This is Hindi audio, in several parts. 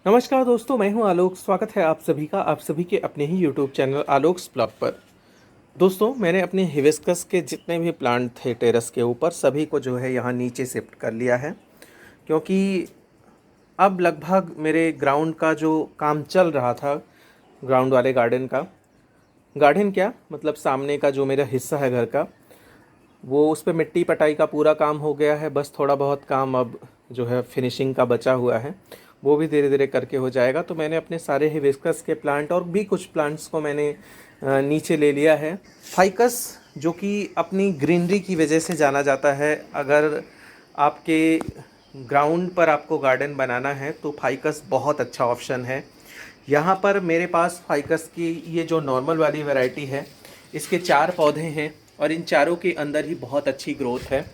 नमस्कार दोस्तों, मैं हूं आलोक। स्वागत है आप सभी का आप सभी के अपने ही यूट्यूब चैनल आलोक्स ब्लॉग पर। दोस्तों, मैंने अपने हिबिस्कस के जितने भी प्लांट थे टेरेस के ऊपर सभी को जो है यहाँ नीचे शिफ्ट कर लिया है, क्योंकि अब लगभग मेरे ग्राउंड का जो काम चल रहा था, ग्राउंड वाले गार्डन क्या मतलब सामने का जो मेरा हिस्सा है घर का, वो उस पे मिट्टी पटाई का पूरा काम हो गया है। बस थोड़ा बहुत काम अब जो है फिनिशिंग का बचा हुआ है, वो भी धीरे धीरे करके हो जाएगा। तो मैंने अपने सारे हिबिस्कस के प्लांट और भी कुछ प्लांट्स को मैंने नीचे ले लिया है। फाइकस जो कि अपनी ग्रीनरी की वजह से जाना जाता है। अगर आपके ग्राउंड पर आपको गार्डन बनाना है तो फाइकस बहुत अच्छा ऑप्शन है। यहाँ पर मेरे पास फाइकस की ये जो नॉर्मल वाली वैरायटी है, इसके 4 पौधे हैं और इन चारों के अंदर ही बहुत अच्छी ग्रोथ है।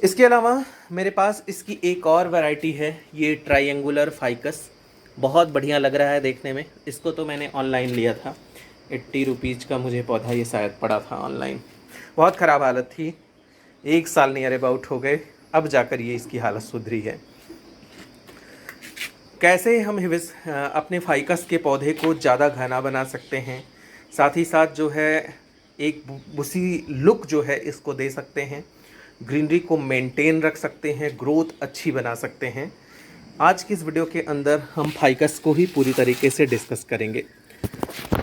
इसके अलावा मेरे पास इसकी एक और वैरायटी है, ये ट्रायंगुलर फाइकस। बहुत बढ़िया लग रहा है देखने में। इसको तो मैंने ऑनलाइन लिया था, 80 रुपीज़ का मुझे पौधा ये शायद पड़ा था ऑनलाइन। बहुत ख़राब हालत थी, 1 साल नियर अबाउट हो गए, अब जाकर ये इसकी हालत सुधरी है। कैसे हम अपने फाइकस के पौधे को ज़्यादा घना बना सकते हैं, साथ ही साथ जो है एक बुशी लुक जो है इसको दे सकते हैं, ग्रीनरी को मेंटेन रख सकते हैं, ग्रोथ अच्छी बना सकते हैं। आज की इस वीडियो के अंदर हम फाइकस को ही पूरी तरीके से डिस्कस करेंगे।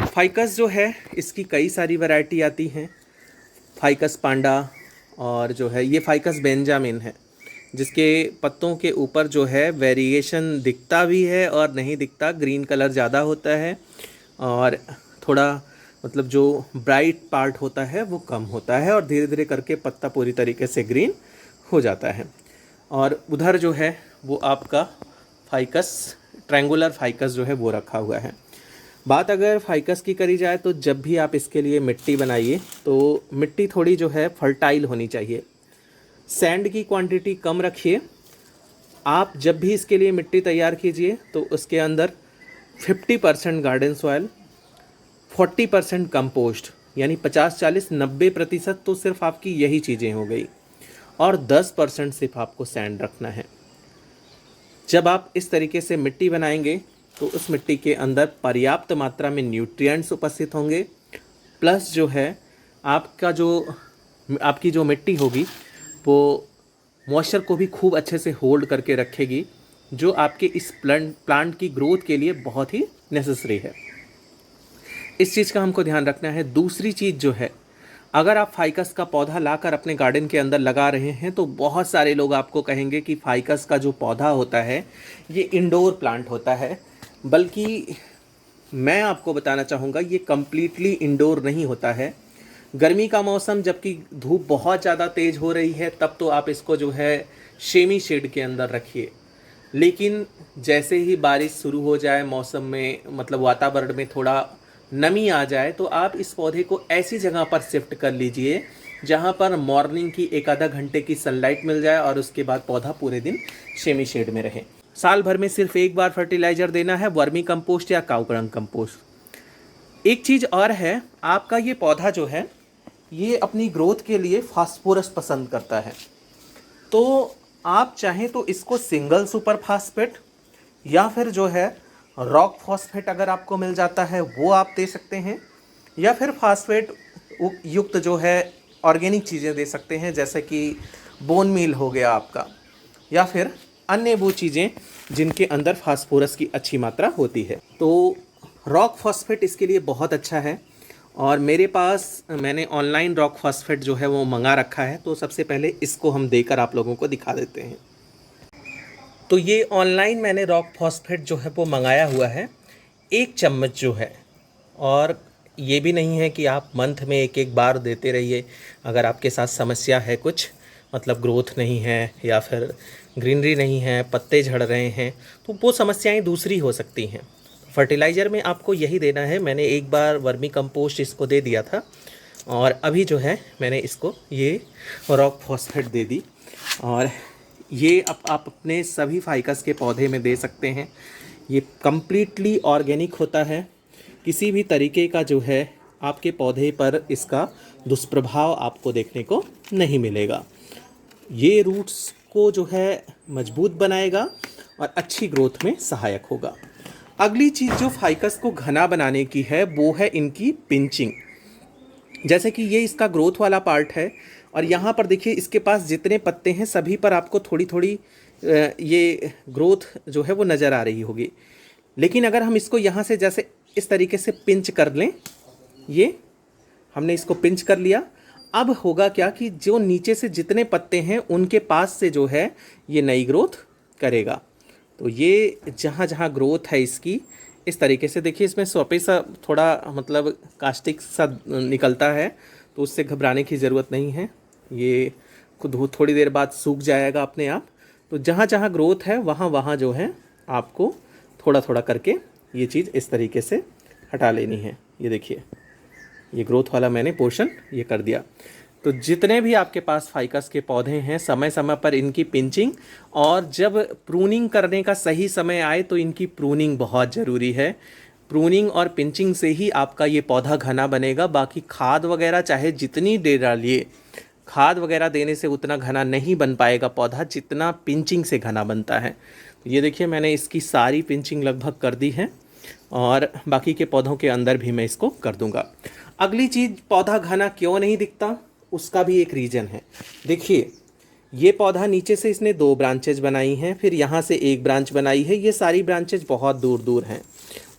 फाइकस जो है इसकी कई सारी वैरायटी आती हैं। फाइकस पांडा और जो है ये फाइकस बेंजामिन है, जिसके पत्तों के ऊपर जो है वेरिएशन दिखता भी है और नहीं दिखता। ग्रीन कलर ज़्यादा होता है और थोड़ा मतलब जो ब्राइट पार्ट होता है वो कम होता है, और धीरे धीरे करके पत्ता पूरी तरीके से ग्रीन हो जाता है। और उधर जो है वो आपका फाइकस ट्रायंगुलर फाइकस जो है वो रखा हुआ है। बात अगर फाइकस की करी जाए तो जब भी आप इसके लिए मिट्टी बनाइए तो मिट्टी थोड़ी जो है फर्टाइल होनी चाहिए। सैंड की क्वांटिटी कम रखिए। आप जब भी इसके लिए मिट्टी तैयार कीजिए तो उसके अंदर 50% गार्डन सॉयल, 40% कंपोस्ट, यानी 50-40-90% तो सिर्फ आपकी यही चीज़ें हो गई, और 10% सिर्फ आपको सैंड रखना है। जब आप इस तरीके से मिट्टी बनाएंगे तो उस मिट्टी के अंदर पर्याप्त मात्रा में न्यूट्रिएंट्स उपस्थित होंगे, प्लस जो है आपकी जो मिट्टी होगी वो मॉइस्चर को भी खूब अच्छे से होल्ड करके रखेगी, जो आपके इस प्लांट की ग्रोथ के लिए बहुत ही नेसेसरी है। इस चीज़ का हमको ध्यान रखना है। दूसरी चीज़ जो है, अगर आप फाइकस का पौधा लाकर अपने गार्डन के अंदर लगा रहे हैं तो बहुत सारे लोग आपको कहेंगे कि फाइकस का जो पौधा होता है ये इंडोर प्लांट होता है, बल्कि मैं आपको बताना चाहूँगा ये कम्प्लीटली इंडोर नहीं होता है। गर्मी का मौसम जबकि धूप बहुत ज़्यादा तेज़ हो रही है तब तो आप इसको जो है सेमी शेड के अंदर रखिए, लेकिन जैसे ही बारिश शुरू हो जाए, मौसम में मतलब वातावरण में थोड़ा नमी आ जाए, तो आप इस पौधे को ऐसी जगह पर शिफ्ट कर लीजिए जहाँ पर मॉर्निंग की 1 आधा घंटे की सनलाइट मिल जाए और उसके बाद पौधा पूरे दिन सेमी शेड में रहे। साल भर में सिर्फ एक बार फर्टिलाइज़र देना है, वर्मी कंपोस्ट या काउ डंग कंपोस्ट। एक चीज़ और है, आपका ये पौधा जो है ये अपनी ग्रोथ के लिए फास्फोरस पसंद करता है। तो आप चाहें तो इसको सिंगल सुपर फास्फेट या फिर जो है रॉक फॉस्फेट अगर आपको मिल जाता है वो आप दे सकते हैं, या फिर फास्फेट युक्त जो है ऑर्गेनिक चीज़ें दे सकते हैं, जैसे कि बोन मील हो गया आपका, या फिर अन्य वो चीज़ें जिनके अंदर फास्फोरस की अच्छी मात्रा होती है। तो रॉक फॉस्फेट इसके लिए बहुत अच्छा है, और मेरे पास मैंने ऑनलाइन रॉक फॉस्फेट जो है वो मंगा रखा है। तो सबसे पहले इसको हम देकर आप लोगों को दिखा देते हैं। तो ये ऑनलाइन मैंने रॉक फॉस्फेट जो है वो मंगाया हुआ है, 1 चम्मच जो है। और ये भी नहीं है कि आप मंथ में एक एक बार देते रहिए। अगर आपके साथ समस्या है कुछ, मतलब ग्रोथ नहीं है या फिर ग्रीनरी नहीं है, पत्ते झड़ रहे हैं, तो वो समस्याएं दूसरी हो सकती हैं। फर्टिलाइज़र में आपको यही देना है। मैंने एक बार वर्मी कंपोस्ट इसको दे दिया था, और अभी जो है मैंने इसको ये रॉक फॉस्फेट दे दी, और ये आप अपने सभी फाइकस के पौधे में दे सकते हैं। ये कम्प्लीटली ऑर्गेनिक होता है, किसी भी तरीके का जो है आपके पौधे पर इसका दुष्प्रभाव आपको देखने को नहीं मिलेगा। ये रूट्स को जो है मजबूत बनाएगा, और अच्छी ग्रोथ में सहायक होगा। अगली चीज़ जो फाइकस को घना बनाने की है वो है इनकी पिंचिंग। जैसे कि ये इसका ग्रोथ वाला पार्ट है और यहाँ पर देखिए इसके पास जितने पत्ते हैं सभी पर आपको थोड़ी थोड़ी ये ग्रोथ जो है वो नज़र आ रही होगी। लेकिन अगर हम इसको यहाँ से जैसे इस तरीके से पिंच कर लें, ये हमने इसको पिंच कर लिया, अब होगा क्या कि जो नीचे से जितने पत्ते हैं उनके पास से जो है ये नई ग्रोथ करेगा। तो ये जहाँ जहाँ ग्रोथ है इसकी इस तरीके से देखिए, इसमें स्वपे सा थोड़ा मतलब कास्टिक सा निकलता है, तो उससे घबराने की ज़रूरत नहीं है। ये खुद थोड़ी देर बाद सूख जाएगा अपने आप। तो जहाँ जहाँ ग्रोथ है वहाँ वहाँ जो है आपको थोड़ा थोड़ा करके ये चीज़ इस तरीके से हटा लेनी है। ये देखिए ये ग्रोथ वाला मैंने पोर्शन ये कर दिया। तो जितने भी आपके पास फाइकस के पौधे हैं समय समय पर इनकी पिंचिंग, और जब प्रूनिंग करने का सही समय आए तो इनकी प्रूनिंग बहुत ज़रूरी है। प्रूनिंग और पिंचिंग से ही आपका ये पौधा घना बनेगा। बाकी खाद वगैरह चाहे जितनी दे डालिए, खाद वगैरह देने से उतना घना नहीं बन पाएगा पौधा जितना पिंचिंग से घना बनता है। तो ये देखिए मैंने इसकी सारी पिंचिंग लगभग कर दी है और बाकी के पौधों के अंदर भी मैं इसको कर दूंगा। अगली चीज़, पौधा घना क्यों नहीं दिखता, उसका भी एक रीज़न है। देखिए ये पौधा नीचे से इसने 2 ब्रांचेज बनाई हैं, फिर यहाँ से 1 ब्रांच बनाई है, ये सारी ब्रांचेज बहुत दूर दूर हैं।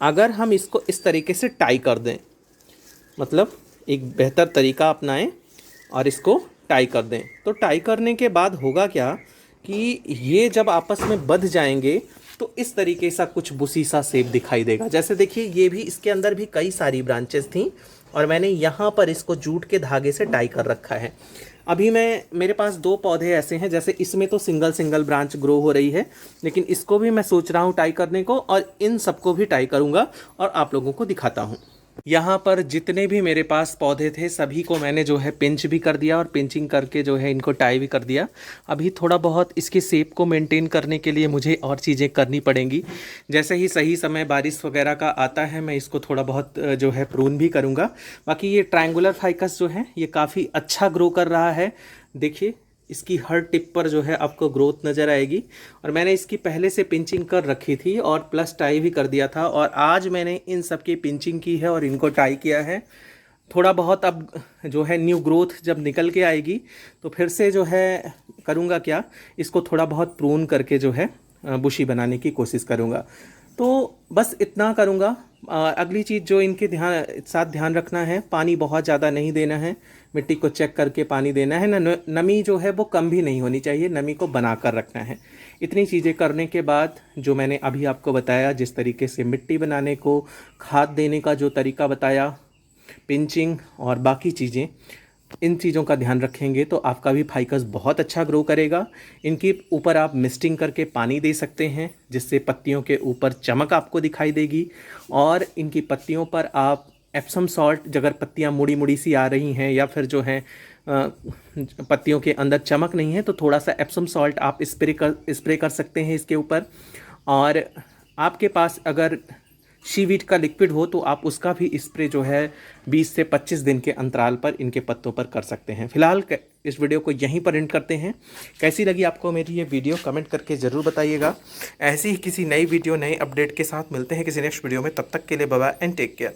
अगर हम इसको इस तरीके से टाई कर दें, मतलब एक बेहतर तरीका अपनाएं और इसको टाई कर दें, तो टाई करने के बाद होगा क्या कि ये जब आपस में बंध जाएंगे तो इस तरीके सा कुछ बुसी सा शेप दिखाई देगा। जैसे देखिए ये भी, इसके अंदर भी कई सारी ब्रांचेस थी और मैंने यहाँ पर इसको जूट के धागे से टाई कर रखा है। अभी मेरे पास 2 पौधे ऐसे हैं, जैसे इसमें तो सिंगल सिंगल ब्रांच ग्रो हो रही है, लेकिन इसको भी मैं सोच रहा हूँ टाई करने को, और इन सबको भी टाई करूँगा और आप लोगों को दिखाता हूँ। यहाँ पर जितने भी मेरे पास पौधे थे सभी को मैंने जो है पिंच भी कर दिया और पिंचिंग करके जो है इनको टाई भी कर दिया। अभी थोड़ा बहुत इसके शेप को मेंटेन करने के लिए मुझे और चीज़ें करनी पड़ेंगी। जैसे ही सही समय बारिश वगैरह का आता है मैं इसको थोड़ा बहुत जो है प्रून भी करूँगा। बाकी ये ट्रायंगुलर फाइकस जो है ये काफ़ी अच्छा ग्रो कर रहा है। देखिए इसकी हर टिप पर जो है आपको ग्रोथ नज़र आएगी, और मैंने इसकी पहले से पिंचिंग कर रखी थी और प्लस टाई भी कर दिया था, और आज मैंने इन सब की पिंचिंग की है और इनको टाई किया है। थोड़ा बहुत अब जो है न्यू ग्रोथ जब निकल के आएगी तो फिर से जो है करूँगा क्या, इसको थोड़ा बहुत प्रून करके जो है बुशी बनाने की कोशिश करूँगा। तो बस इतना करूँगा। अगली चीज़ जो इनके ध्यान रखना है, पानी बहुत ज़्यादा नहीं देना है, मिट्टी को चेक करके पानी देना है ना, नमी जो है वो कम भी नहीं होनी चाहिए, नमी को बना कर रखना है। इतनी चीज़ें करने के बाद जो मैंने अभी आपको बताया, जिस तरीके से मिट्टी बनाने को, खाद देने का जो तरीका बताया, पिंचिंग और बाकी चीज़ें, इन चीज़ों का ध्यान रखेंगे तो आपका भी फाइकस बहुत अच्छा ग्रो करेगा। इनके ऊपर आप मिस्टिंग करके पानी दे सकते हैं जिससे पत्तियों के ऊपर चमक आपको दिखाई देगी, और इनकी पत्तियों पर आप एप्सम सॉल्ट, अगर पत्तियां मुड़ी मुड़ी सी आ रही हैं या फिर जो है पत्तियों के अंदर चमक नहीं है तो थोड़ा सा एप्सम सॉल्ट आप स्प्रे कर सकते हैं इसके ऊपर। और आपके पास अगर शीवीट का लिक्विड हो तो आप उसका भी स्प्रे जो है 20 से 25 दिन के अंतराल पर इनके पत्तों पर कर सकते हैं। फिलहाल इस वीडियो को यहीं पर एंड करते हैं। कैसी लगी आपको मेरी ये वीडियो कमेंट करके ज़रूर बताइएगा। ऐसी ही किसी नई वीडियो, नए अपडेट के साथ मिलते हैं किसी नेक्स्ट वीडियो में। तब तक के लिए bye bye and take care.